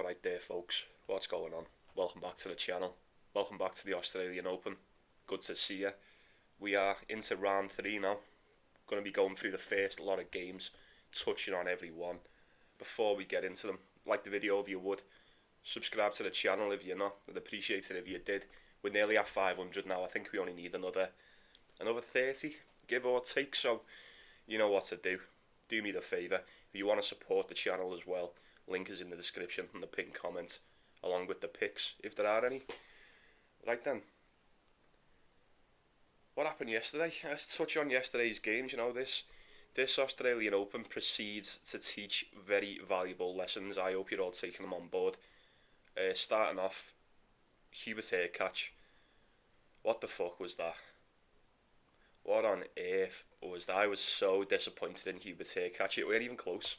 Alright there folks, what's going on? Welcome back to the channel. Welcome back to the Australian Open. Good to see you. We are into round 3 now. Going to be going through the first lot of games, touching on every one. Before we get into them, like the video if you would. Subscribe to the channel if you're not. I'd appreciate it if you did. We're nearly at 500 now. I think we only need another 30, give or take. So you know what to do. Do me the favour. If you want to support the channel as well, link is in the description and the pinned comment, along with the picks, if there are any. Right then, what happened yesterday? Let's touch on yesterday's games. You know, this Australian Open proceeds to teach very valuable lessons. I hope you're all taking them on board. Starting off, Hubert catch. What the fuck was that? What on earth was that? I was so disappointed in Hubert catch. It weren't even close.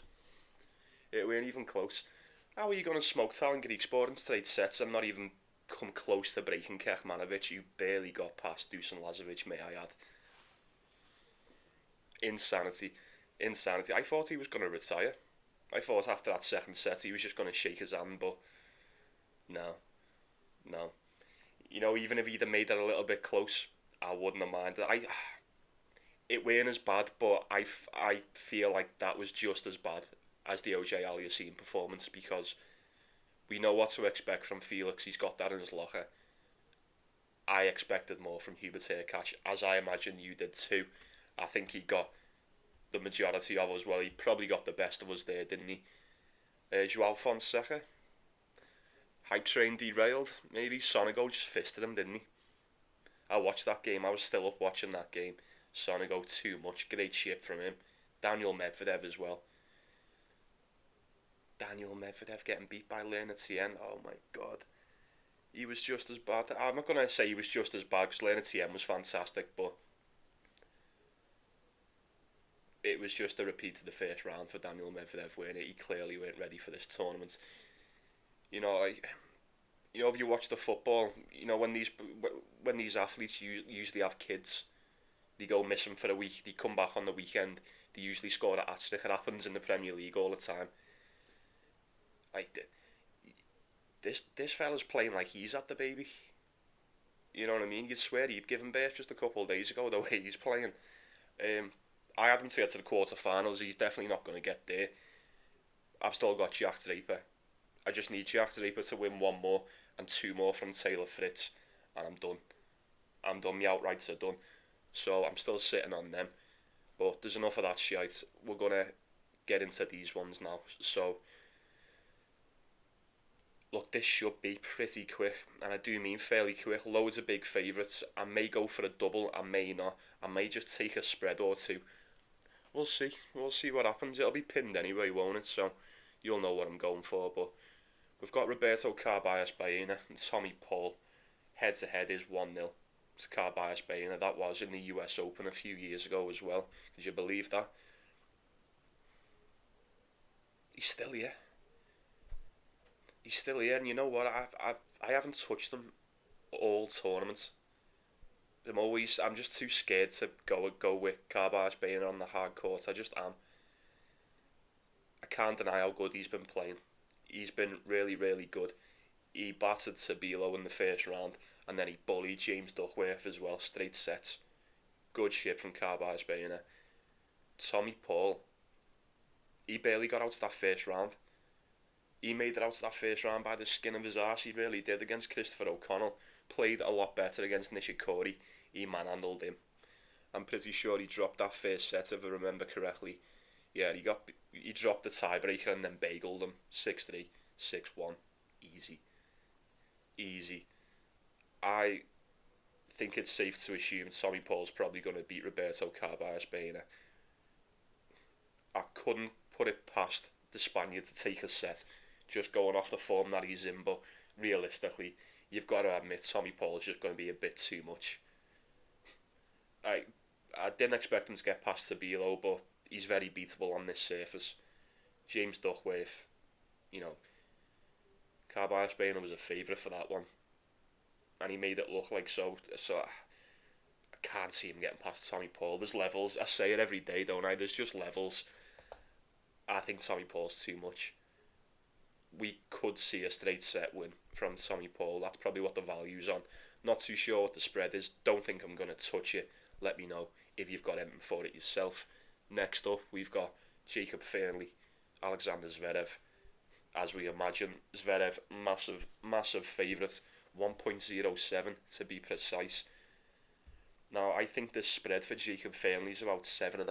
How are you going to smoke Talon Greek Sport in straight sets and not even come close to breaking Kekmanovic? You barely got past Dusan Lazovic, may I add. Insanity. I thought he was going to retire. I thought after that second set he was just going to shake his hand, but no. You know, even if he'd have made it a little bit close, I wouldn't have minded. It weren't as bad, but I feel like that was just as bad as the OJ Aliassime performance, because we know what to expect from Felix. He's got that in his locker. I expected more from Hubert catch, as I imagine you did too. I think he got the majority of us. Well, he probably got the best of us there, didn't he? Joao Fonseca, hype train derailed. Maybe Sonego just fisted him, didn't he? I watched that game. I was still up watching that game. Sonego too much. Great shit from him. Daniel Medvedev as well. Daniel Medvedev getting beat by Lerner Tien. Oh my god. He was just as bad. I'm not going to say he was just as bad, because Lerner Tien was fantastic, but it was just a repeat of the first round for Daniel Medvedev, where he clearly weren't ready for this tournament. You know, if you watch the football, you know, when these athletes usually have kids, they go missing for a week, they come back on the weekend, they usually score a hat-trick. It happens in the Premier League all the time. Like, this fella's playing like he's had the baby. You know what I mean? You'd swear he'd given birth just a couple of days ago, the way he's playing. I had him to get to the quarterfinals. He's definitely not going to get there. I've still got Jack Draper. I just need Jack Draper to win one more and 2 more from Taylor Fritz, and I'm done. My outrights are done. So I'm still sitting on them. But there's enough of that shite. We're going to get into these ones now. So, look, this should be pretty quick, and I do mean fairly quick. Loads of big favourites. I may go for a double, I may not. I may just take a spread or two. We'll see what happens. It'll be pinned anyway, won't it? So you'll know what I'm going for. But we've got Roberto Carballes Baena and Tommy Paul. Head to head is 1-0 to Carballes Baena. That was in the US Open a few years ago as well. Could you believe that? He's still here. And you know what? I haven't touched them all tournament. I'm just too scared to go with Carballes Baena on the hard court. I just am. I can't deny how good he's been playing. He's been really, really good. He battered Tabilo in the first round, and then he bullied James Duckworth as well, straight sets. Good shit from Carballes Baena. Tommy Paul, he barely got out of that first round. He made it out of that first round by the skin of his arse. He really did, against Christopher O'Connell. Played a lot better against Nishikori. He manhandled him. I'm pretty sure he dropped that first set, if I remember correctly. Yeah, he dropped the tiebreaker and then bageled him. 6-3, 6-1. Easy. I think it's safe to assume Tommy Paul's probably going to beat Roberto Carballes Baena. I couldn't put it past the Spaniard to take a set, just going off the form that he's in, but realistically, you've got to admit Tommy Paul's just going to be a bit too much. I didn't expect him to get past Tabilo, but he's very beatable on this surface. James Duckworth, you know, Carballes Baena was a favourite for that one, and he made it look like so I can't see him getting past Tommy Paul. There's levels. I say it every day, don't I? There's just levels. I think Tommy Paul's too much. We could could see a straight set win from Tommy Paul. That's probably what the value's on. Not too sure what the spread is. Don't think I'm going to touch it. Let me know if you've got anything for it yourself. Next up, we've got Jacob Fairley, Alexander Zverev. As we imagine, Zverev, massive favourite, 1.07 to be precise. Now, I think the spread for Jacob Fairley is about 7.5,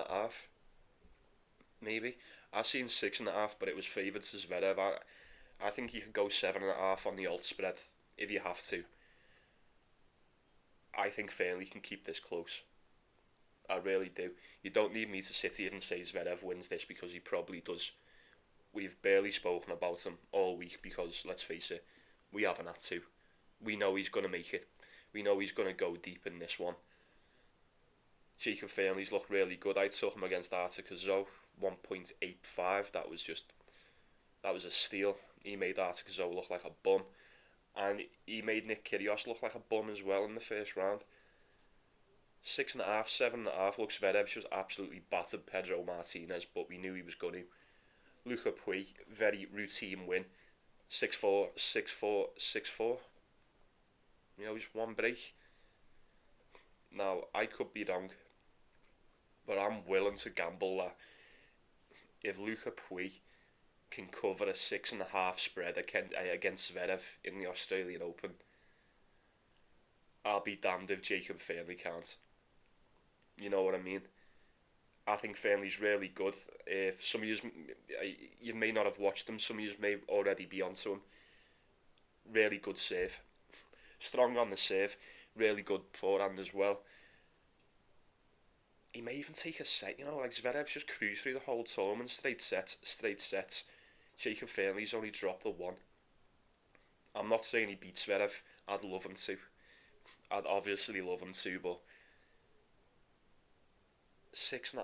maybe. I've seen 6.5, but it was favoured to Zverev. I think you could go 7.5 on the alt spread if you have to. I think Fairley can keep this close. I really do. You don't need me to sit here and say Zverev wins this, because he probably does. We've barely spoken about him all week because, let's face it, we haven't had to. We know he's going to make it. We know he's going to go deep in this one. Jacob Fairley's looked really good. I took him against Arthur Cazot, 1.85. That was a steal. He made Arthur Cazot look like a bum. And he made Nick Kyrgios look like a bum as well in the first round. 6.5, 7.5. Look, Zverev just absolutely battered Pedro Martinez, but we knew he was going to. Luca Pouille, very routine win. 6-4, 6-4, 6-4. You know, just one break. Now, I could be wrong, but I'm willing to gamble that if Luca Pouille can cover a 6.5 spread against Zverev in the Australian Open, I'll be damned if Jacob Fairley can't. You know what I mean? I think Fairley's really good. If some of you may not have watched him, some of you may already be onto him. Really good serve. Strong on the serve. Really good forehand as well. He may even take a set, you know, like Zverev's just cruised through the whole tournament, straight sets. Jacob Fairley's only dropped the one. I'm not saying he beats Zverev. I'd love him to. I'd obviously love him to, but 6.5.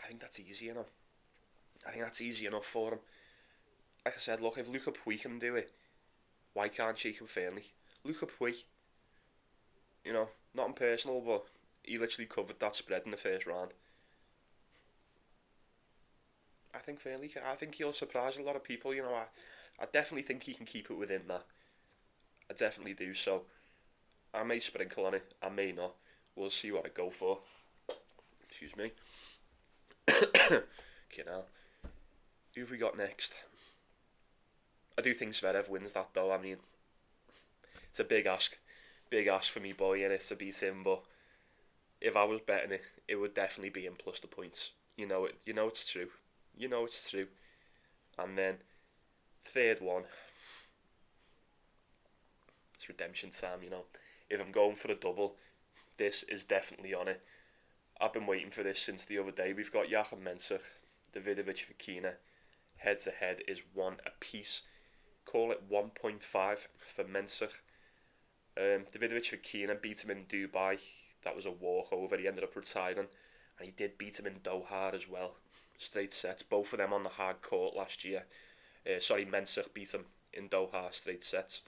I think that's easy enough. I think that's easy enough for him. Like I said, look, if Luca Pouille can do it, why can't Jacob Fairley? Luca Pouille, you know, not impersonal, but he literally covered that spread in the first round. I think he'll surprise a lot of people. You know, I definitely think he can keep it within that. I definitely do. So I may sprinkle on it. I may not. We'll see what I go for. Excuse me. Okay, now, who have we got next? I do think Zverev wins that, though. I mean, it's a big ask for me boy in it to beat him. But if I was betting it, it would definitely be him plus the points. You know it. You know it's true. You know it's true. And then third one, it's redemption time. You know, if I'm going for a double, this is definitely on it. I've been waiting for this since the other day. We've got Jakub Mensah, Davidovich Fokina. Head to head is 1 apiece. Call it 1.5 for Mensah. Davidovich Fokina beat him in Dubai. That was a walkover. He ended up retiring. And he did beat him in Doha as well. Straight sets. Both of them on the hard court last year. Mensah beat him in Doha straight sets.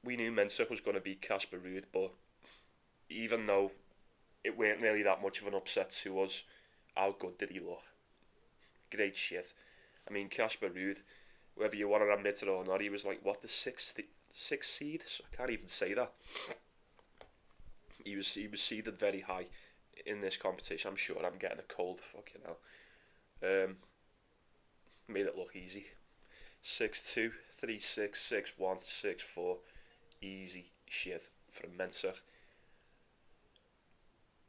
We knew Mensah was going to beat Casper Ruud, but even though it weren't really that much of an upset to us, how good did he look? Great shit. I mean, Casper Ruud, whether you want to admit it or not, he was like, what, the sixth seed? I can't even say that. He was seeded very high in this competition. I'm sure I'm getting a cold, fucking hell. Made it look easy. 6-2, 3-6, 6-1, 6-4. Easy shit for Mensah.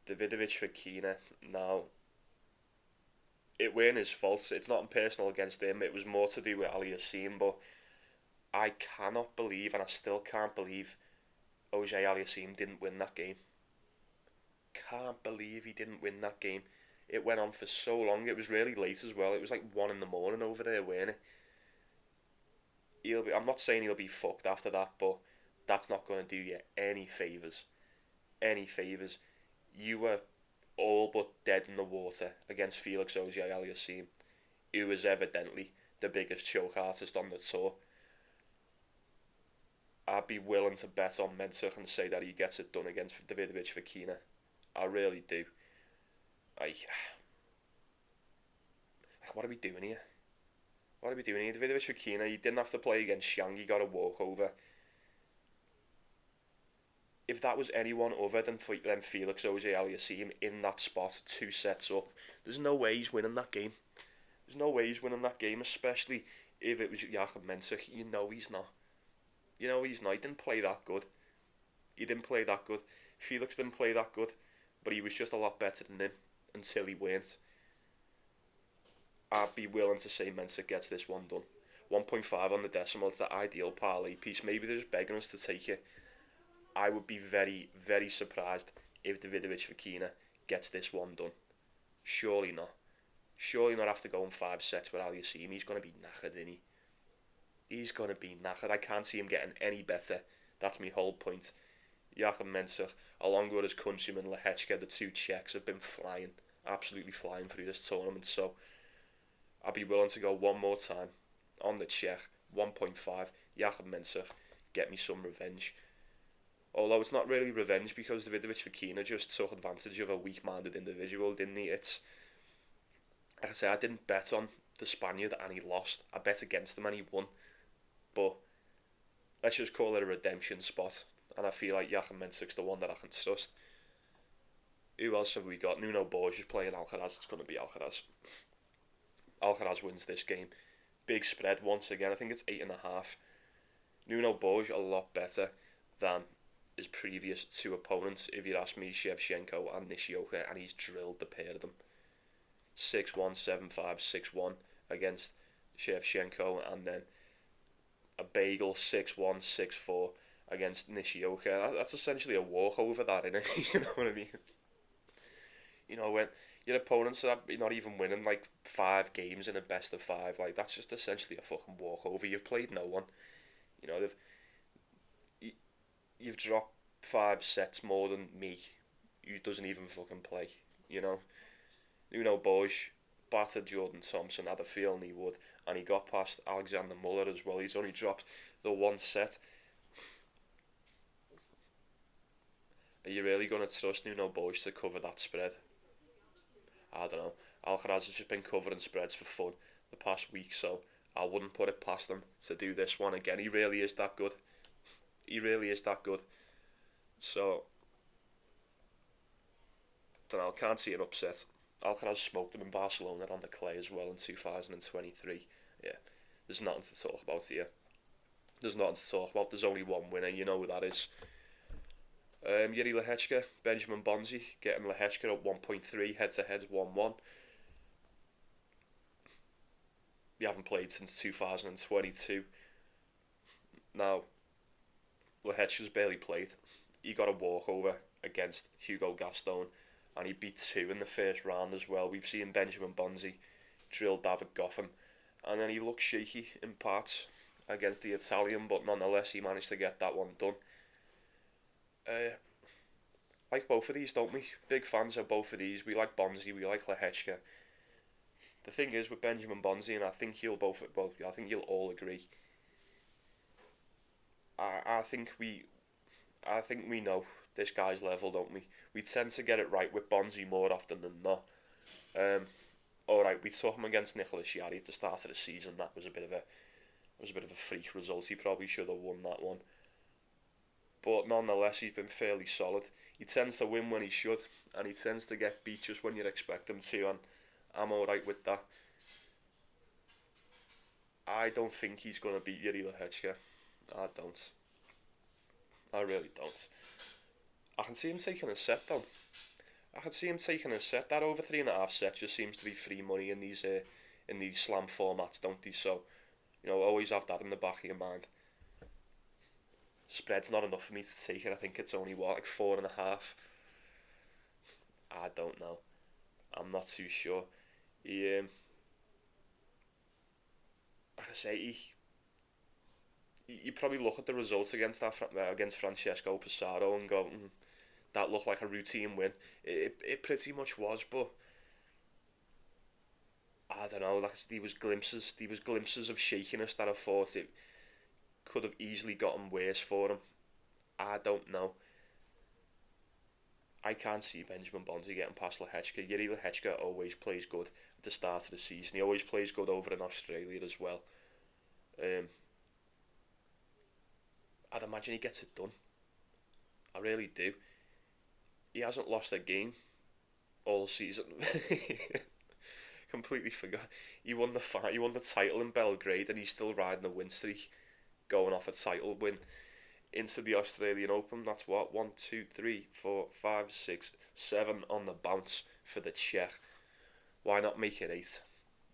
Davidovich Fokina, now, it weren't his fault. It's not personal against him. It was more to do with Aliassime, but I cannot believe, and I still can't believe, Auger Aliassime didn't win that game. Can't believe he didn't win that game. It went on for so long. It was really late as well. It was like 1 in the morning over there, weren't it? I'm not saying he'll be fucked after that, but that's not going to do you any favours. You were all but dead in the water against Felix Auger-Aliassime, who was evidently the biggest choke artist on the tour. I'd be willing to bet on Mensah and say that he gets it done against Davidovich Fokina. I really do. what are we doing here? What are we doing here? Davidovic Fekina, he didn't have to play against Xiang, he got a walkover. If that was anyone other than Felix Auger-Aliassime in that spot 2 sets up, there's no way he's winning that game. There's no way he's winning that game, especially if it was Joachim Mensah. You know he's not. You know he's not. He didn't play that good. He didn't play that good. Felix didn't play that good, but he was just a lot better than him until he weren't. I'd be willing to say Mensah gets this one done. 1.5 on the decimal, it's the ideal parlay piece. Maybe they're just begging us to take it. I would be very, very surprised if Davidovic Fekina gets this one done. Surely not. Surely not after going 5 sets with Aliassime. He's going to be knackered, isn't he? He's going to be knackered. I can't see him getting any better. That's my whole point. Joachim Mensah, along with his countryman Lehechka, the two Czechs, have been flying. Absolutely flying through this tournament. So I'd be willing to go one more time on the Czech. 1.5. Joachim Mensah, get me some revenge. Although it's not really revenge because Davidovic Fekina just took advantage of a weak-minded individual, didn't he? It's, like I say, I didn't bet on the Spaniard and he lost. I bet against him and he won. But let's just call it a redemption spot. And I feel like Joachim Mensah's the one that I can trust. Who else have we got? Nuno Borges is playing Alcaraz. It's going to be Alcaraz. Alcaraz wins this game. Big spread once again. I think it's 8.5. Nuno Borges a lot better than his previous two opponents, if you'd ask me, Shevchenko and Nishioka, and he's drilled the pair of them. 6-1, 7-5, 6-1 against Shevchenko, and then a bagel 6-1, 6-4 against Nishioka. That's essentially a walkover, that, isn't it? You know what I mean? You know, when your opponents are not even winning like 5 games in a best of 5, like that's just essentially a fucking walkover. You've played no one. You know, you've dropped 5 sets more than me, who doesn't even fucking play, you know. Nuno Borges battered Jordan Thompson, had a feeling he would, and he got past Alexander Muller as well. He's only dropped the 1 set. Are you really going to trust Nuno Borges to cover that spread? I don't know. Alcaraz has just been covering spreads for fun the past week, so I wouldn't put it past him to do this one again. He really is that good. He really is that good. So, don't know, can't see an upset. Alcaraz smoked him in Barcelona on the clay as well in 2023. Yeah, there's nothing to talk about here. There's nothing to talk about. There's only one winner, you know who that is. Yuri Lehechka, Benjamin Bonzi, getting Lehechka at 1.3, head-to-head 1-1. They haven't played since 2022. Now, Lehechka's barely played. He got a walkover against Hugo Gaston, and he beat 2 in the first round as well. We've seen Benjamin Bonzi drill David Goffin, and then he looked shaky in parts against the Italian, but nonetheless he managed to get that one done. Like both of these, don't we? Big fans of both of these. We like Bonzi, we like Lehechka. The thing is with Benjamin Bonzi, and I think I think you'll all agree. I think we know this guy's level, don't we? We tend to get it right with Bonzi more often than not. Alright, we saw him against Nicolas Jarry at the start of the season. That was a bit of a freak result. He probably should have won that one. But nonetheless, he's been fairly solid. He tends to win when he should, and he tends to get beat just when you'd expect him to, and I'm alright with that. I don't think he's going to beat Yuri Lehechka. I don't. I really don't. I can see him taking a set, though. I can see him taking a set. That over 3.5 sets just seems to be free money in these slam formats, don't they? So, you know, always have that in the back of your mind. Spread's not enough for me to take it. I think it's only, like 4.5? I don't know. I'm not too sure. Like I say, you probably look at the results against Francesco Pesaro and go, that looked like a routine win. It pretty much was, but I don't know. There was glimpses of shakiness that I thought it could have easily gotten worse for him. I don't know. I can't see Benjamin Bonzi getting past Lehechka. Yuri Lehechka always plays good at the start of the season. He always plays good over in Australia as well. Um, I'd imagine he gets it done. I really do. He hasn't lost a game all season. Completely forgot. He won the fight. He won the title in Belgrade, and he's still riding the win streak, going off a title win into the Australian Open. That's what 1, 2, 3, 4, 5, 6, 7 on the bounce for the Czech. Why not make it 8?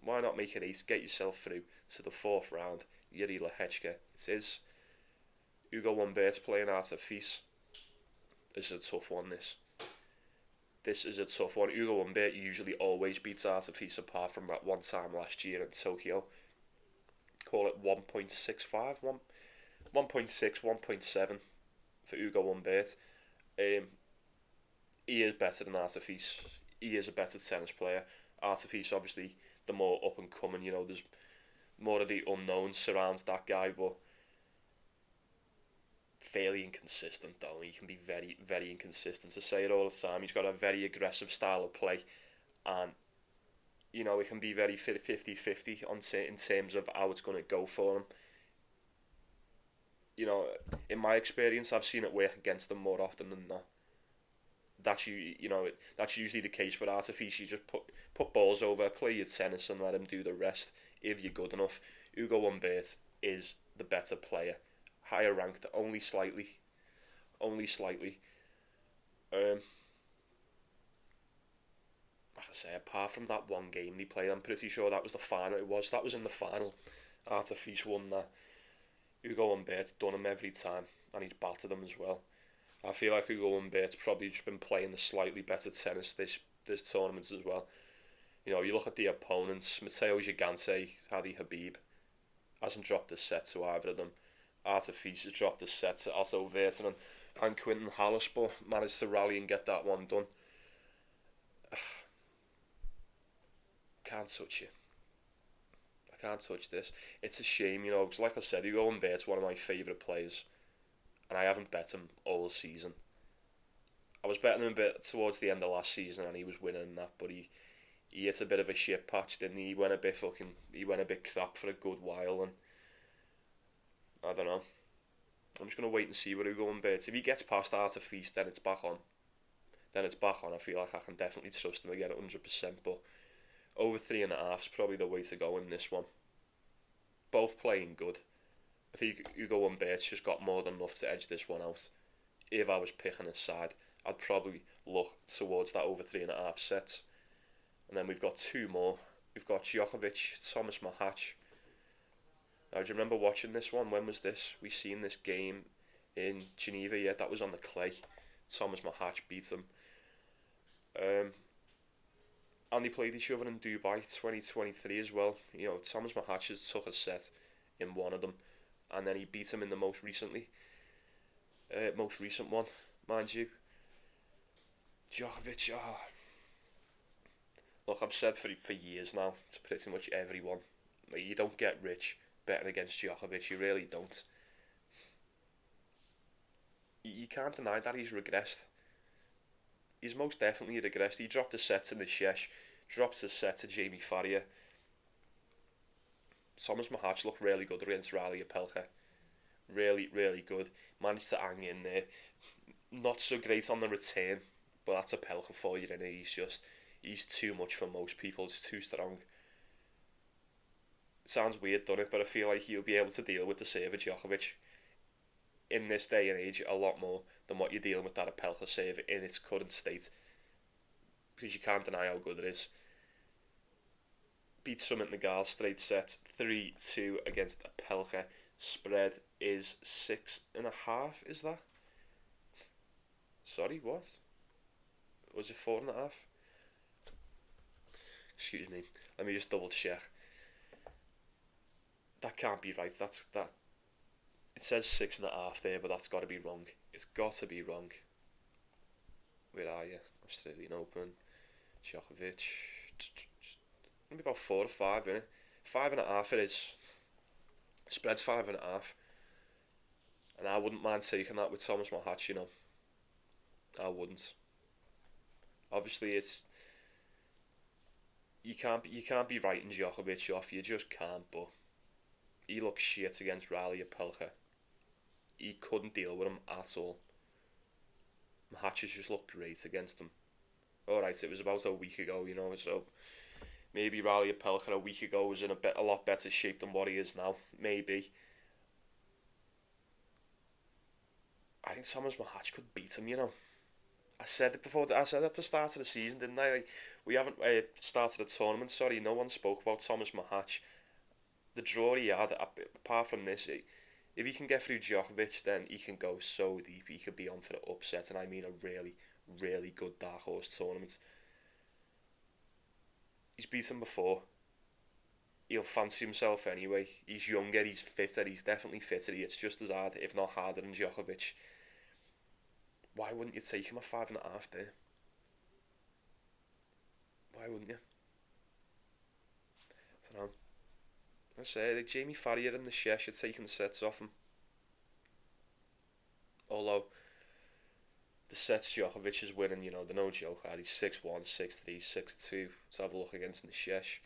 Why not make it 8? Get yourself through to the fourth round. Yuri Lehechka. It is. Hugo Humbert playing ATP. This is a tough one. This is a tough one. Hugo Humbert usually always beats ATP apart from that one time last year in Tokyo. Call it 1.65, 1.6, 1.7 for Hugo Humbert. He is better than Artifice. He is a better tennis player. Artifice, obviously, the more up and coming. You know, there's more of the unknown surrounds that guy, but fairly inconsistent though. He can be very, very inconsistent. To say it all the time, he's got a very aggressive style of play, and you know it can be very 50-50 in terms of how it's going to go for him. You know, in my experience, I've seen it work against them more often than not. That's usually the case with Artifice. You just put balls over, play your tennis, and let him do the rest if you're good enough. Hugo Humbert is the better player, higher ranked, only slightly. Like I say, apart from that one game they played, I'm pretty sure that was the final. That was in the final. Artifice won that. Hugo Humbert's done him every time, and he's battered him as well. I feel like Hugo Humbert's probably just been playing the slightly better tennis this tournament as well. You know, you look at the opponents, Matteo Gigante, Hadi Habib, hasn't dropped a set to either of them. Artifice has dropped a set to Otto Vertinen and Quinton Hallis, but managed to rally and get that one done. Can't touch you. I can't touch this. It's a shame, you know, because like I said, Hugo Humbert's one of my favourite players, and I haven't bet him all season. I was betting him a bit towards the end of last season, and he was winning that, but he hit a bit of a shit patch, didn't he? He went a bit crap for a good while, and I don't know. I'm just gonna wait and see what Hugo Humbert. If he gets past Artifice, then it's back on. I feel like I can definitely trust him again 100%. But over 3.5 is probably the way to go in this one. Both playing good. I think Hugo Humbert's just got more than enough to edge this one out. If I was picking a side, I'd probably look towards that over 3.5 sets. And then we've got two more. We've got Djokovic, Thomas Mahac. Now, do you remember watching this one? When was this? We seen this game in Geneva. Yeah, that was on the clay. Thomas Mahac beat him. And they played each other in Dubai 2023 as well. You know, Thomas Mahac has took a set in one of them, and then he beat him in the most recent one, mind you. Djokovic, look, I've said for years now to pretty much everyone, like, you don't get rich betting against Djokovic. You really don't. You can't deny that he's regressed. He's most definitely regressed. He dropped a set to Nishesh, dropped a set to Jamie Farrier. Thomas Mahac looked really good against Riley Opelka. Really, really good. Managed to hang in there. Not so great on the return, but that's Opelka for you, and he's too much for most people. He's too strong. It sounds weird, doesn't it? But I feel like he'll be able to deal with the serve of Djokovic in this day and age a lot more than what you're dealing with that Opelka serve in its current state, because you can't deny how good it is. Beat Sumit Nagal straight set 3-2 against Opelka. Spread is 6.5. Is that? Sorry, what? Was it 4.5? Excuse me. Let me just double check. That can't be right. That. It says 6.5 there, but that's got to be wrong. It's got to be wrong. Where are you? Australian Open. Djokovic. Maybe about 4 or 5, innit? 5.5 it is. Spread's 5.5. And I wouldn't mind taking that with Thomas Mahac, you know. I wouldn't. Obviously, you can't be writing Djokovic off. You just can't. But he looked shit against Riley Apelka. He couldn't deal with him at all. Hatches just looked great against him. Alright, it was about a week ago, so maybe Riley Apelka a week ago was in a lot better shape than what he is now. Maybe. I think Thomas Mahatch could beat him. I said it before. I said at the start of the season, didn't I? Like, we haven't started a tournament. Sorry, no one spoke about Thomas Mahatch. The draw he had, apart from this, if he can get through Djokovic, then he can go so deep. He could be on for the upset, and I mean a really, really good dark horse tournament. He's beaten before. He'll fancy himself anyway. He's younger, he's fitter, he's definitely fitter. It's just as hard, if not harder, than Djokovic. Why wouldn't you take him at 5.5 there? Why wouldn't you? I don't know. I say, like Jamie Farrier and the Shesh are taking the sets off him. Although, the sets Djokovic is winning, they're no joke. He's 6-1, 6-3, 6-2. Let's have a look against the Shesh.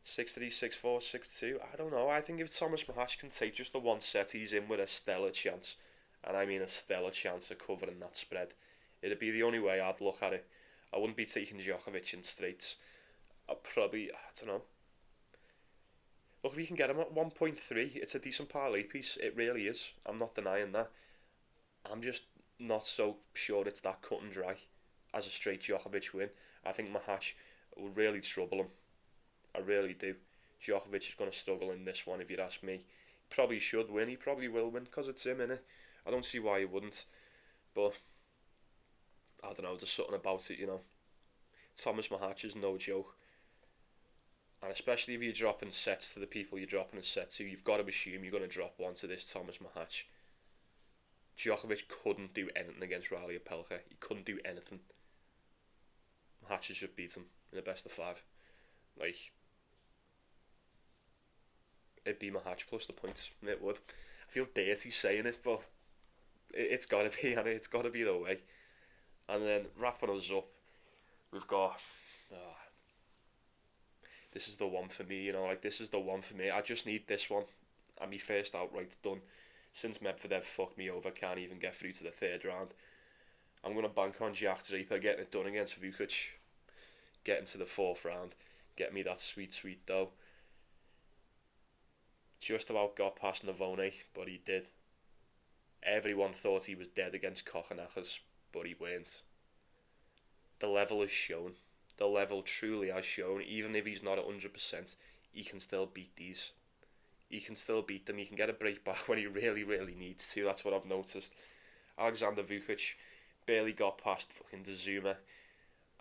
6-3, 6-4, 6-2. I don't know. I think if Thomas Mahatch can take just the one set, he's in with a stellar chance. And I mean a stellar chance of covering that spread. It'd be the only way I'd look at it. I wouldn't be taking Djokovic in straights. I'd probably, I don't know. Look, if you can get him at 1.3, it's a decent parlay piece. It really is. I'm not denying that. I'm just not so sure it's that cut and dry as a straight Djokovic win. I think Mahatch will really trouble him. I really do. Djokovic is going to struggle in this one, if you'd ask me. He probably should win. He probably will win because it's him, innit? I don't see why he wouldn't. But, I don't know, there's something about it, Thomas Mahatch is no joke. And especially if you're dropping sets to the people you're dropping a set to, you've got to assume you're going to drop one to this Thomas Mahatch. Djokovic couldn't do anything against Riley Apelka. He couldn't do anything. Mahatch has just beat him in the best of 5. Like, it'd be Mahatch plus the points. It would. I feel dirty saying it, but it's got to be, and it's got to be the way. And then wrapping us up, we've got. This is the one for me, this is the one for me. I just need this one. And my first outright done. Since Medvedev fucked me over, can't even get through to the third round. I'm going to bank on Jack Draper getting it done against Vukic. Getting to the fourth round. Get me that sweet, sweet dough. Just about got past Navone, but he did. Everyone thought he was dead against Kokkinakis, but he weren't. The level is shown. The level truly has shown. Even if he's not 100%, he can still beat these. He can still beat them. He can get a break back when he really, really needs to. That's what I've noticed. Alexander Vukic barely got past fucking Zuma.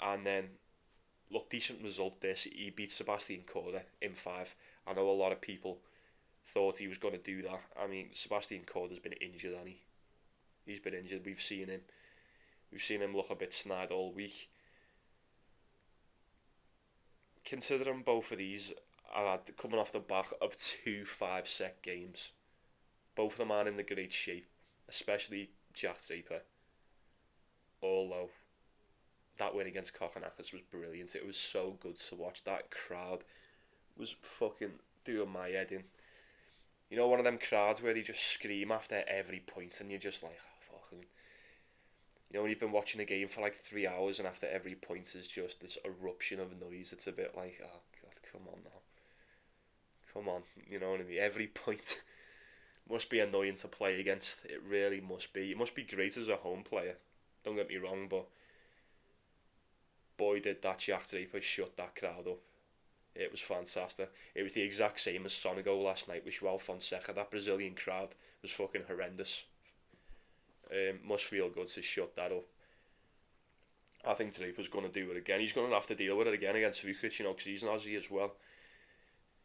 And then, look, decent result this. He beat Sebastian Korda in 5. I know a lot of people thought he was going to do that. I mean, Sebastian Korda's been injured, hasn't he? He's been injured. We've seen him look a bit snide all week. Considering both of these are coming off the back of 2 5-set games. Both of them are in the great shape, especially Jack Draper. Although, that win against Kokkinakis was brilliant. It was so good to watch. That crowd was fucking doing my head in. One of them crowds where they just scream after every point and you're just like, oh, fucking... when you've been watching a game for like 3 hours and after every point is just this eruption of noise, it's a bit like, oh God, come on now. Come on, you know what I mean? Every point must be annoying to play against. It really must be. It must be great as a home player. Don't get me wrong, but boy did that Jack Draper shut that crowd up. It was fantastic. It was the exact same as Sonego last night with Joao Fonseca. That Brazilian crowd was fucking horrendous. Must feel good to shut that up. I think Draper's going to do it again. He's going to have to deal with it again against Vukic, because he's an Aussie as well.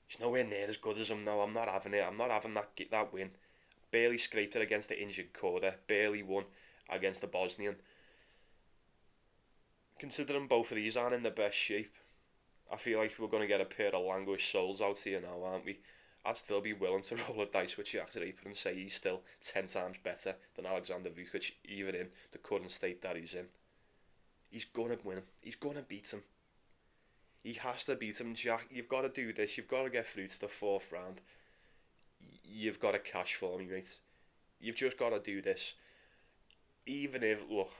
He's nowhere near as good as him now. I'm not having it. I'm not having that win. Barely scraped it against the injured Korda. Barely won against the Bosnian. Considering both of these aren't in the best shape, I feel like we're going to get a pair of languished souls out here now, aren't we? I'd still be willing to roll a dice with Jack Draper and say he's still 10 times better than Alexander Vukic, even in the current state that he's in. He's gonna win him. He's gonna beat him. He has to beat him, Jack. You've got to do this. You've got to get through to the fourth round. You've got to cash for me, mate. You've just got to do this. Even if, look,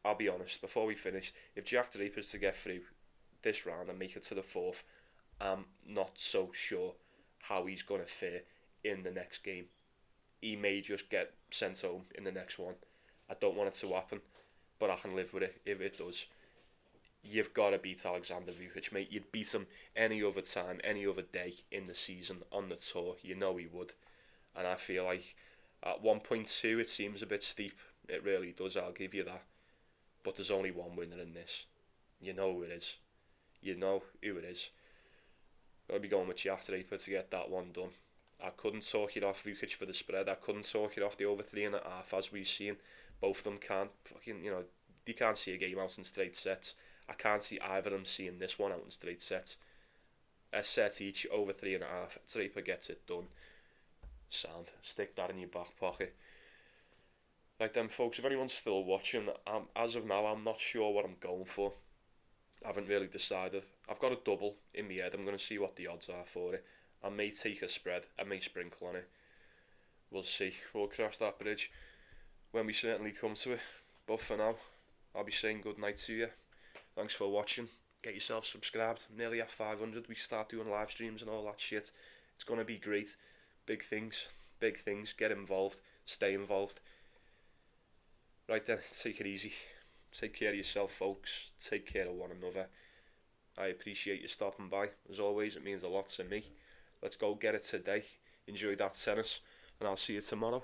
I'll be honest, before we finish, if Jack Draper's to get through this round and make it to the fourth, I'm not so sure how he's going to fare in the next game. He may just get sent home in the next one. I don't want it to happen, but I can live with it if it does. You've got to beat Alexander Vukic, mate. You'd beat him any other time, any other day in the season, on the tour. You know he would. And I feel like at 1.2 it seems a bit steep. It really does, I'll give you that. But there's only one winner in this. You know who it is. You know who it is. Got to be going with Jack Draper to get that one done. I couldn't talk it off Vukic for the spread. I couldn't talk it off the over 3.5, as we've seen. Both of them can't. They can't see a game out in straight sets. I can't see either of them seeing this one out in straight sets. A set each, over 3.5. Draper gets it done. Sound. Stick that in your back pocket. Right then, folks, if anyone's still watching, as of now, I'm not sure what I'm going for. I haven't really decided. I've got a double in my head. I'm going to see what the odds are for it. I may take a spread. I may sprinkle on it. We'll see. We'll cross that bridge when we certainly come to it. But for now, I'll be saying good night to you. Thanks for watching. Get yourself subscribed. I'm nearly at 500. We start doing live streams and all that shit. It's going to be great. Big things. Big things. Get involved. Stay involved. Right then, take it easy. Take care of yourself, folks. Take care of one another. I appreciate you stopping by. As always, it means a lot to me. Let's go get it today. Enjoy that tennis, and I'll see you tomorrow.